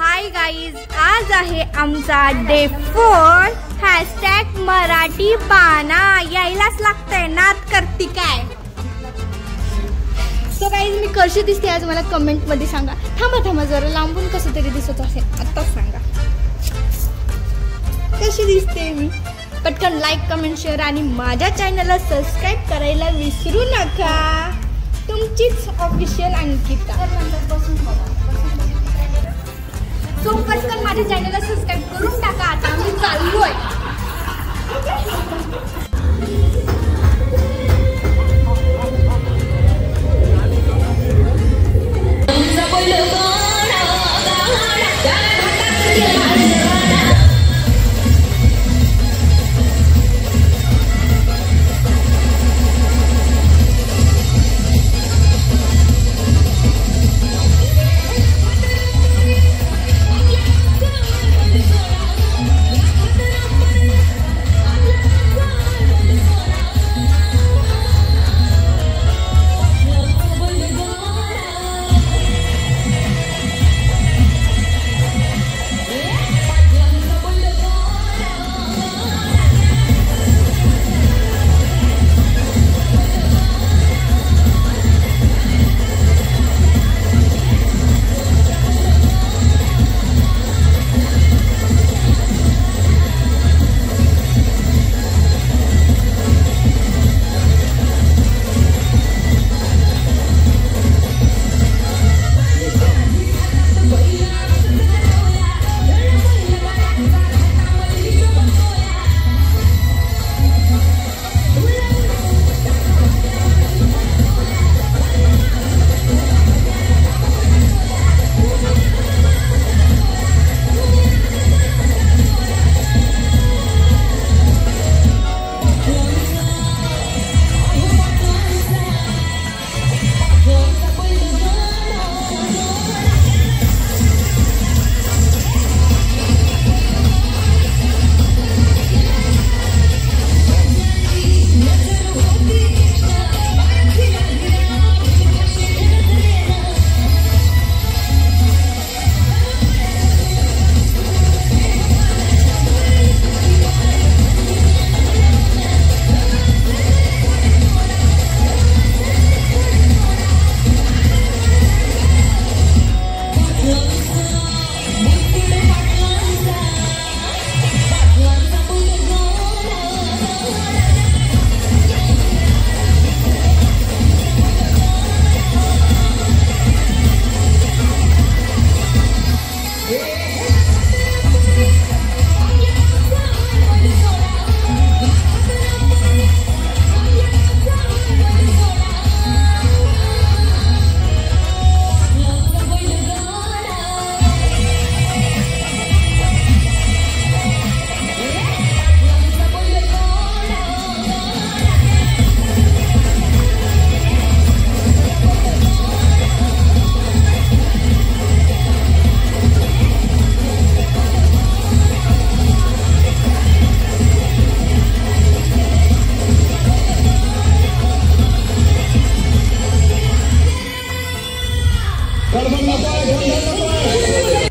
Hi guys, आज आहे आमचा डे 4. हॅशटॅग मराठी बाणा यायलाच लागतंय. नाद करती काय? सो गाईज, मी कशी दिसते आज मला कमेंट मध्ये सांगा. थांबा जरा लांबून कसं तरी दिसत असेल आताच सांगा कशी दिसते मी. पटकन लाईक कमेंट शेअर आणि माझ्या चॅनलला सबस्क्राईब करायला विसरू नका. तुमचीच ऑफिशियल अंकिता. सो पटकन माझ्या चॅनलला सबस्क्राईब करून टाका. आता आम्ही चाललोय.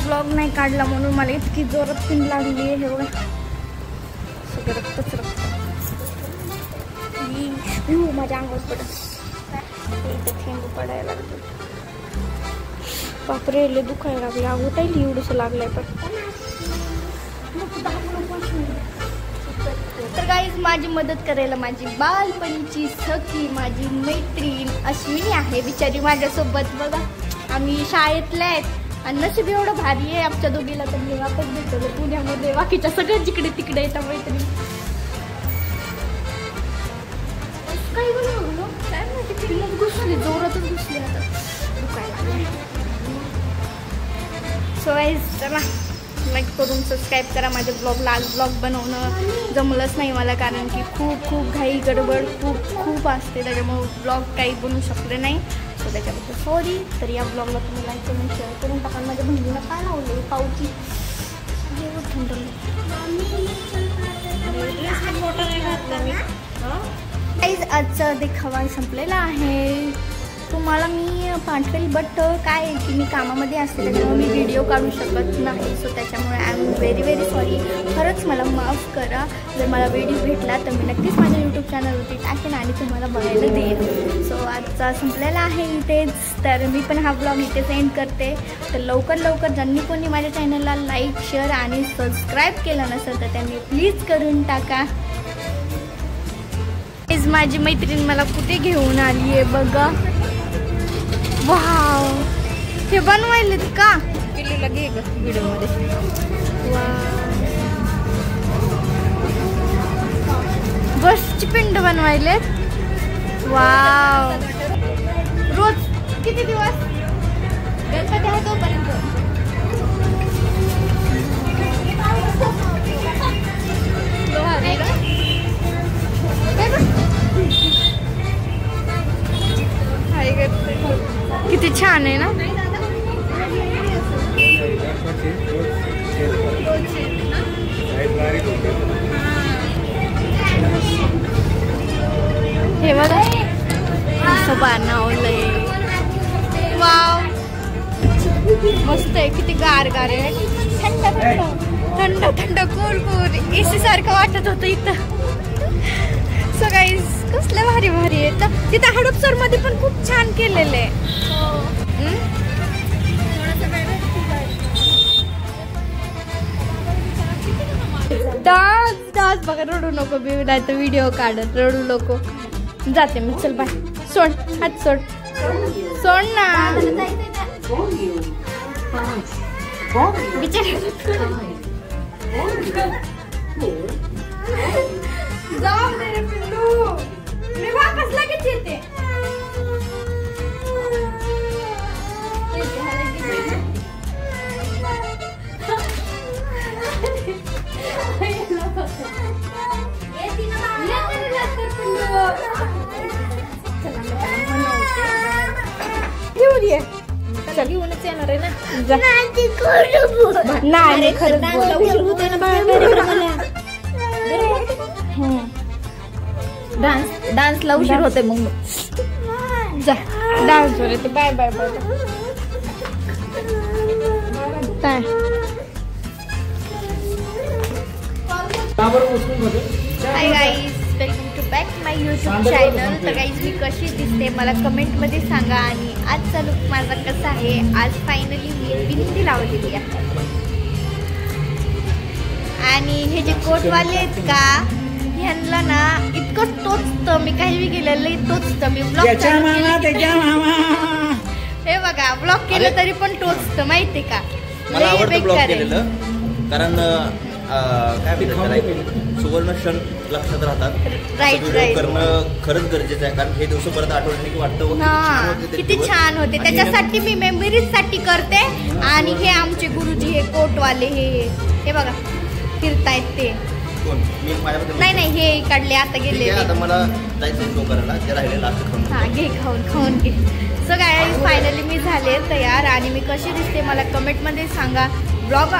ब्लॉग नाही काढला म्हणून मला इतकी जोरात पिन लागली आहे. हे बघा सगळं रक्तच रक्त माझ्या अंगावर पडत. इथे थेंब पडायला लागले. बापरे, लय दुखायला लागले. अगोटायला एवढंसं लागलंय. पण तर गाईज, माझी मदत करायला माझी बालपणीची सखी माझी मैत्रीण अश्विनी आहे. बिचारी माझ्यासोबत. बघा, आम्ही शाळेतल्या आहेत आणि नशीब एवढं भारी आहे आमच्या दोघीला. तर मी वापस भेटलो पुण्यामध्ये. बाकीच्या सगळ्या जिकडे तिकडे येतात मैत्रिणी. काही बनवलं काय माहिती, फिल्मच घुसली, जोरातच घुसली. आता दुखायला लागले. सो गाईज, चला लाईक करून सबस्क्राईब करा माझ्या ब्लॉगला. आज ब्लॉग बनवणं जमलंच नाही मला, कारण की खूप घाई गडबड खूप असते. त्याच्यामुळे ब्लॉग काही बनवू शकले नाही. सो त्याच्याबद्दल सॉरी. तर या ब्लॉगला तुम्ही लाईक करून शेअर करून टाका. माझ्या बहिणीला काय लावले पावची थंड. आजचा देखावा संपलेला आहे. तुम्हाला मी पाठवेल, बट काय आहे की मी कामामध्ये असते त्याच्यामुळे मी व्हिडिओ काढू शकत नाही. सो त्याच्यामुळे I am very very sorry. खरंच मला माफ करा. जर मला व्हिडिओ भेटला तर मी नक्कीच माझ्या यूट्यूब चॅनलवरती टाकेन आणि तुम्हाला बघायला देईन. सो आजचा संपलेला आहे इथेच. तर मी पण हा ब्लॉग इथेच एंड करते. तर लवकर ज्यांनी कोणी माझ्या चॅनलला लाईक, शेअर आणि सबस्क्राईब केलं नसेल तर त्यांनी प्लीज करून टाका. माझी मैत्रीण मला कुठे घेऊन आली आहे बघा. वाव, हे बनवायलेत का? पिल्लूला घे ग व्हिडिओमध्ये. बसची पिंड बनवायलेत. वाव, रोज किती दिवस गणपती आहे तोपर्यंत? किती छान आहे ना. हे बघा असं बनवलंय. वाव, मस्त आहे. किती गार आहे. थंड थंड कूल एसी सारखं वाटत होतं इथं. सो गाईज कसलं भारी आहे. तिथं हडपसर मध्ये पण खूप छान केलेलं आहे. डान्स बघा. रडू नको मी नाही तर व्हिडिओ काढत. रडू नको. जाते मी. चल बाय. सोड हात. सोड ना बिचारी. जाऊ दे रे पिल्लू, मी वापस लगेच येते. घेऊनच येणार आहे ना. नाही खरंच डान्सला उशीर होते. मग जा डान्स वर येते. Bye bye bye. काय hi guys, welcome to back my YouTube channel. तर गाईज मी कशी दिसते मला कमेंटमध्ये सांगा. आणि आजचा लुक माझा कसा आहे. आज फायनली मी बिंदी लावलेली आहे. आणि हे जे कोटवाले आहेत का ह्यांना ना इतकं टोचतं. मी काही बी केलेलं टोचतं. मी ब्लॉग हे बघा ब्लॉग केलं तरी पण टोचतं माहितीये का. कारण काय सुवर्ण क्षण लक्षात राहतात. राईट करणं खरंच गरजेचं आहे. कारण हे दिवस परत आठवलं की वाटतं किती छान होते. त्याच्यासाठी मी मेमरीज साठी करते. आणि हे आमचे गुरुजी हे कोटवाले हे बघा फिरतायत ते. नाही हे काढले आता गेले. आता मला जायचं शो करायला. ते राहिले लास्ट हा घे खाऊन घे. सो गाईज फायनली मी झाले तयार. आणि मी कशी दिसते मला कमेंटमध्ये सांगा. ब्लॉग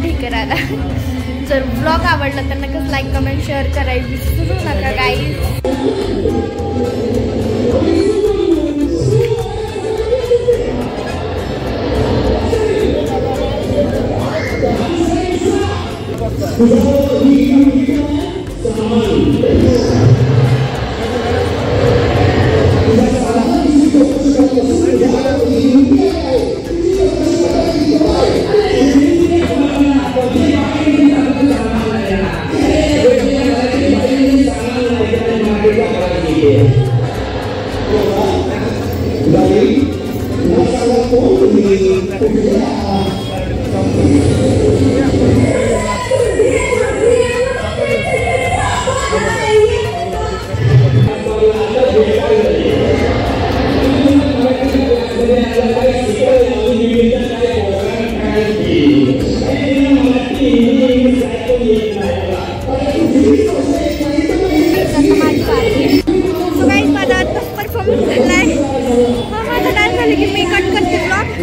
ढेकर आला. जर ब्लॉग आवडला तर नक्कीच लाईक कमेंट शेअर करायला विसरू नका गाईज.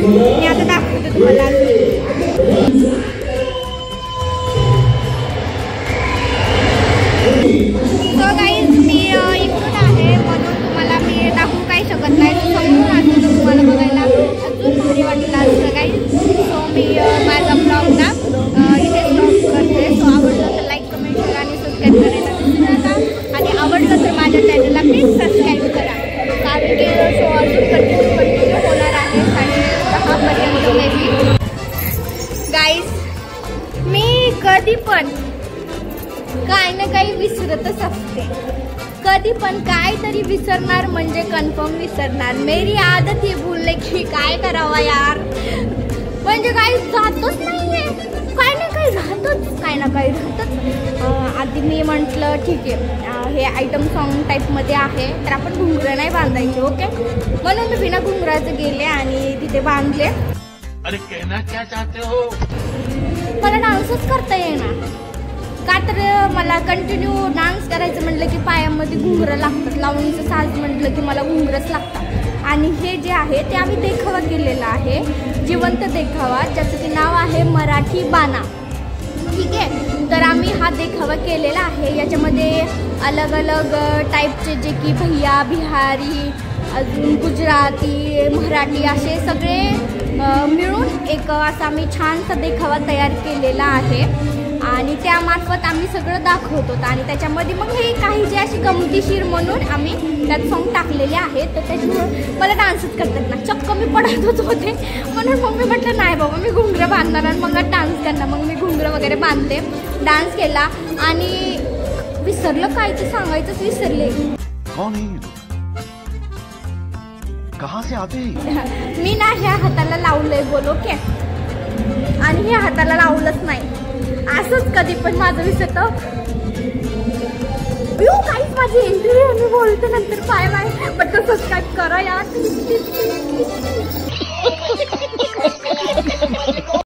मी आता दाखवते तुम्हाला. सो गाईज मी इकडून आहे म्हणून तुम्हाला मी वाटलं असतं काही. सो मी माझा ब्लॉग ना इथे स्टॉप करते. सो आवडलं तर लाईक कमेंट करा आणि सबस्क्राईब करायला विसरू नका. आणि आवडलं तर माझ्या चॅनलला प्लीज सबस्क्राईब करा, कारण की शो अजून कंटिन्यू होणार आहे 10:30 मे बी. गाईज, मी कधी पण काय ना काही विसरतच असते. कधी पण काय तरी विसरणार म्हणजे कन्फर्म विसरणार. मेरी आदत ही भूलने की, काय करावं यार. म्हणजे काही जातच नाहीये, काय ना काही राहतच, काय ना काही राहतच. आधी मी म्हटलं ठीक आहे हे आयटम सॉन्ग टाईपमध्ये आहे तर आपण घुंगरं नाही बांधायचे, ओके. म्हणून मी बिना घुंगराचे गेले आणि तिथे बांधले. अरे कहना क्या चाहते हो. मला डान्सच करता येणार का, तर मला कंटिन्यू डान्स करायचं म्हटलं की पायामध्ये घुंगरं लागतात. लावणीचं साज म्हटलं की मला घुंगरंच लागतात. आणि हे जे आहे ते आम्ही देखावा केलेला आहे, जिवंत देखावा, ज्याचं ते नाव आहे मराठी बाणा, ठीक आहे. तर आम्ही हा देखावा केलेला आहे. याच्यामध्ये अलग अलग टाईपचे जे की भैया, बिहारी, अजून गुजराती, मराठी असे सगळे मिळून एक असा आम्ही छानसा देखावा तयार केलेला आहे. आणि त्यामार्फत आम्ही सगळं दाखवतो. आणि त्याच्यामध्ये मग हे काही जे अशी गमतीशीर म्हणून आम्ही त्यात सॉन्ग टाकलेले आहेत. तर त्याच्यामुळे मला डान्सच करतात ना, चक्क मी पडतच होते. म्हणून मग मी म्हटलं नाही बाबा मी घुंगरं बांधणार आणि मग डान्स करणार. मग मी घुंगरं वगैरे बांधते, डान्स केला आणि विसरलं काय ते सांगायचंच विसरले. कहाँ से आते. मी ना ह्या हाताला लावलंय बोल, ओके. आणि ह्या हाताला लावलंच नाही. असंच कधी पण माझं विसरतं. काहीच माझी एंट्री मी बोलते नंतर. Bye bye. बट सबस्क्राईब करा यार.